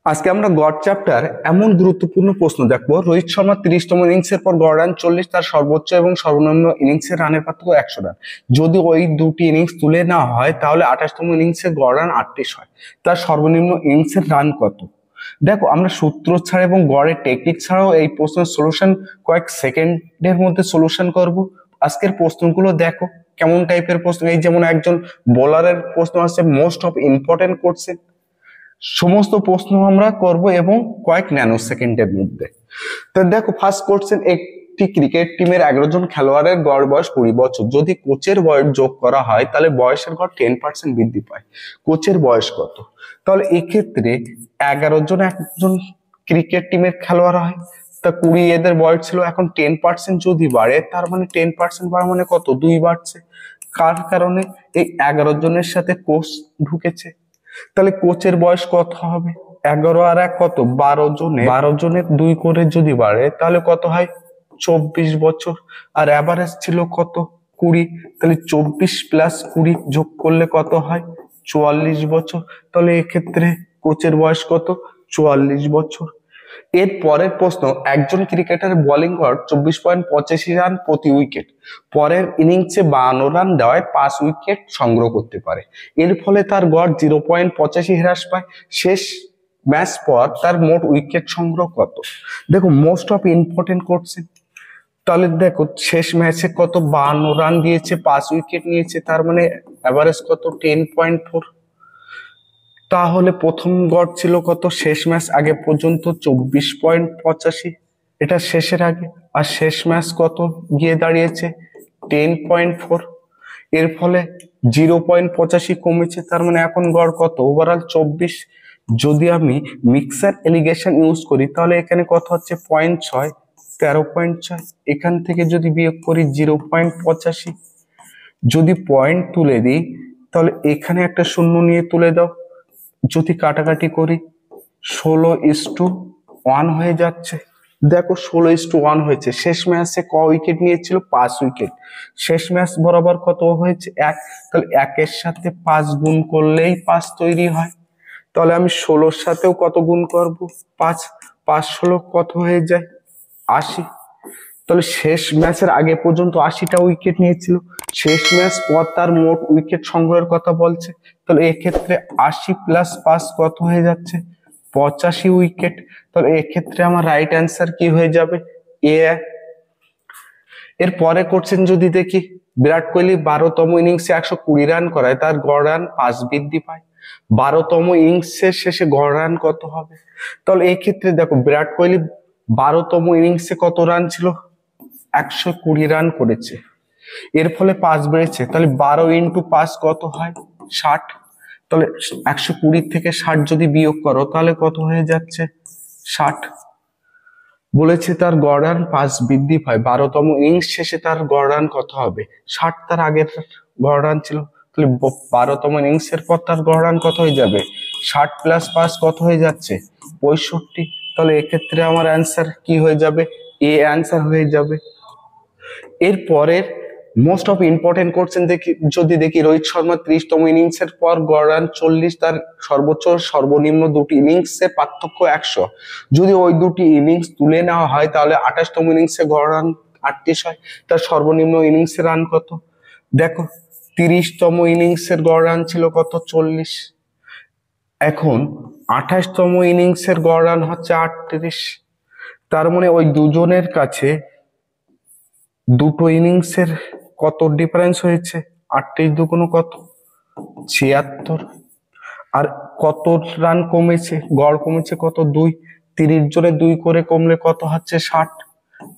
আজকে আমরা গড় চ্যাপ্টার এমন গুরুত্বপূর্ণ প্রশ্ন দেখবো। রোহিত শর্মা 30তম ইনিংসের পর গড় রান 40, তার সর্বোচ্চ এবং সর্বনিম্ন ইনিংসের রানের পার্থক্য 100 রান। যদি ওই দুটি ইনিংস তুলে নেওয়া হয় তাহলে 28তম ইনিংসের গড় রান 38 হয়। তার সর্বনিম্ন ইনিংসের রান কত? দেখো, আমরা সূত্র ছাড়া এবং গড়ের টেকনিক ছাড়াও এই প্রশ্নের সলিউশন কয়েক সেকেন্ডের মধ্যে সলিউশন করব। আজকের প্রশ্নগুলো দেখো কেমন টাইপের প্রশ্ন। এই যেমন একজন বোলারের প্রশ্ন আছে, মোস্ট অফ ইম্পর্টেন্ট কোশ্চেন। সমস্ত প্রশ্ন আমরা করব এবং কয়েক ন্যানো সেকেন্ডের মধ্যে। তো দেখো, ফার্স্ট কোশ্চেন, একটি ক্রিকেট টিমের 11 জন খেলোয়াড়ের গড় বয়স 20 বছর। যদি কোচের বয়স যোগ করা হয় তাহলে বয়সের গড় 10% বৃদ্ধি পায়। কোচের বয়স কত? তাহলে এক্ষেত্রে 11 জন একজন ক্রিকেট টিমের খেলোয়াড় হয়, তা 20 এদের বয়স ছিল, এখন 10% যদি বাড়ে তার মানে 10% বাড়া মানে কত? 2 বাড়ছে। কার কারণে? এই 11 জনের সাথে কোচ ঢুকেছে। তাহলে কোচের বয়স কত হবে? 11 আর 1 কত? 12 জনের 2 করে যদি বাড়ে তাহলে কত হয়? 24 বছর। আর অ্যাভারেজ ছিল কত? 20। তাহলে 24 প্লাস 20 যোগ করলে কত হয়? 44 বছর। তাহলে এক্ষেত্রে কোচের বয়স কত? 44 বছর। এর পরের প্রশ্ন, একজন ক্রিকেটার বোলিং গড় 24.85 রান প্রতি উইকেট। পরের ইনিংসে 52 রান দেওয়ায় 5 উইকেট সংগ্রহ করতে পারে। এর ফলে তার গড় 0.85 হ্রাস পায়। শেষ ম্যাচ পর তার মোট উইকেট সংগ্রহ কত? দেখো, মোস্ট অফ ইম্পর্টেন্ট কোশ্চেন। তাহলে দেখো, শেষ ম্যাচে কত? 52 রান দিয়েছে, 5 উইকেট নিয়েছে, তার মানে এভারেজ কত? 10.4। তাহলে প্রথম গড় ছিল কত শেষ ম্যাচ আগে পর্যন্ত? 24.85, এটা শেষের আগে। আর শেষ ম্যাচ কত গিয়ে দাঁড়িয়েছে? 10.4। এর ফলে 0.85 কমেছে, তার মানে এখন গড় কত? ওভারঅল 24। যদি আমি মিক্সার এলিগেশন ইউজ করি তাহলে এখানে কত হচ্ছে? 0.6, 13.6। এখান থেকে যদি বিয়োগ করি 0.85, যদি পয়েন্ট তুলে দিই তাহলে এখানে একটা শূন্য নিয়ে তুলে দাও, যদি কাটাকাটি করি 16:1 হয়ে যাচ্ছে। দেখো, 16:1 হয়েছে। শেষ ম্যাচে ক উইকেট নিয়েছিল? 5 উইকেট। শেষ ম্যাচ বরাবর কত হয়েছে? 1। তাহলে 1-এর সাথে 5 গুণ করলেই 5 তৈরি হয়। তাহলে আমি 16-র সাথেও কত গুণ করব? 5। 5 16 কত হয়ে যায়? 80। তাহলে শেষ ম্যাচের আগে পর্যন্ত 80টা উইকেট নিয়েছিল। শেষ ম্যাচ পর তার মোট উইকেট সংগ্রহের কথা বলছে। তাহলে এক্ষেত্রে 80 প্লাস 5 কত হয়ে যাচ্ছে? 85 উইকেট। তাহলে এক্ষেত্রে আমার রাইট অ্যান্সার কি হয়ে যাবে? এ। এর পরে কোশ্চেন যদি দেখি, বিরাট কোহলি 12তম ইনিংসে 120 রান করায় তার গড় রান 5 বৃদ্ধি পায়। 12তম ইনিংসের শেষে গড় রান কত হবে? তাহলে এই ক্ষেত্রে দেখো, বিরাট কোহলি 12তম ইনিংসে কত রান ছিল? 120 রান করেছে। এর ফলে 5 বেড়েছে। তাহলে 12 ইন্টু 5 কত হয়? 60। তাহলে 120 থেকে 60 যদি বিয়োগ করো তাহলে কত হয়ে যাচ্ছে? 60। বলেছে তার গড় রান 5 বৃদ্ধি পায়। 12তম ইনিংস শেষে তার গড় রান কত হবে? 60 তার আগের গড় রান ছিল। তাহলে 12তম ইনিংসের পর তার গড় রান কত হয়ে যাবে? 60 প্লাস 5 কত হয়ে যাচ্ছে? 65। তাহলে এক্ষেত্রে আমার অ্যান্সার কি হয়ে যাবে? এ অ্যান্সার হয়ে যাবে। এর পরের মোস্ট অফ ইম্পর্টেন্ট কোশ্চেন দেখি, যদি দেখি, রোহিত শর্মা 30তম ইনিংসের পর গড় রান 40, তার সর্বোচ্চ সর্বনিম্ন দুটি ইনিংসে পার্থক্য 100। যদি ওই দুটি ইনিংস তুলে নেওয়া হয় তাহলে 28তম ইনিংসে গড় রান 38 হয়। তার সর্বনিম্ন ইনিংসের রান কত? দেখো, 30তম ইনিংসের গড় রান ছিল কত? 40। এখন 28তম ইনিংসের গড় রান হচ্ছে 38। তার মানে ওই দুজনের কাছে দুটো ইনিংসের কত ডিফারেন্স হয়েছে? 38 দুগুণ কত? 76। আর কত রান কমেছে? গড় কমেছে কত? 2। 30 জনে 2 করে কমলে কত হচ্ছে? 60।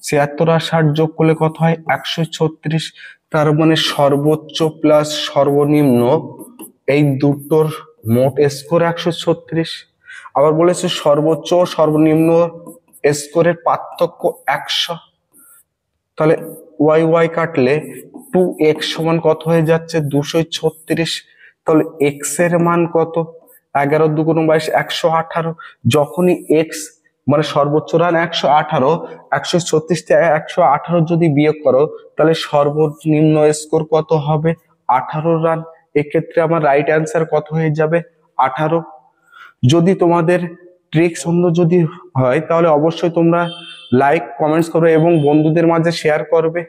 76 আর 60 যোগ করলে কত হয়? 136। তার মানে সর্বোচ্চ প্লাস সর্বনিম্ন এই দুটোর মোট স্কোর 136। আবার বলেছে সর্বোচ্চ ও সর্বনিম্ন স্কোরের পার্থক্য 100। তাহলে ওয়াই ওয়াই কাটলে 2x সমান কত হয়ে যাচ্ছে? 236। তাহলে x এর মান কত? 11 দুগুণ 22, 118। যখনই x মানে সর্বোচ্চ রান 118, 136 থেকে 118 যদি বিয়োগ করো তাহলে সর্বনিম্ন স্কোর কত হবে? 18 রান। এক্ষেত্রে আমার রাইট অ্যান্সার কত হয়ে যাবে? 18। যদি তোমাদের ট্রিক সুন্দর যদি হয় তাহলে অবশ্যই তোমরা লাইক কমেন্টস করবে এবং বন্ধুদের মাঝে শেয়ার করবে।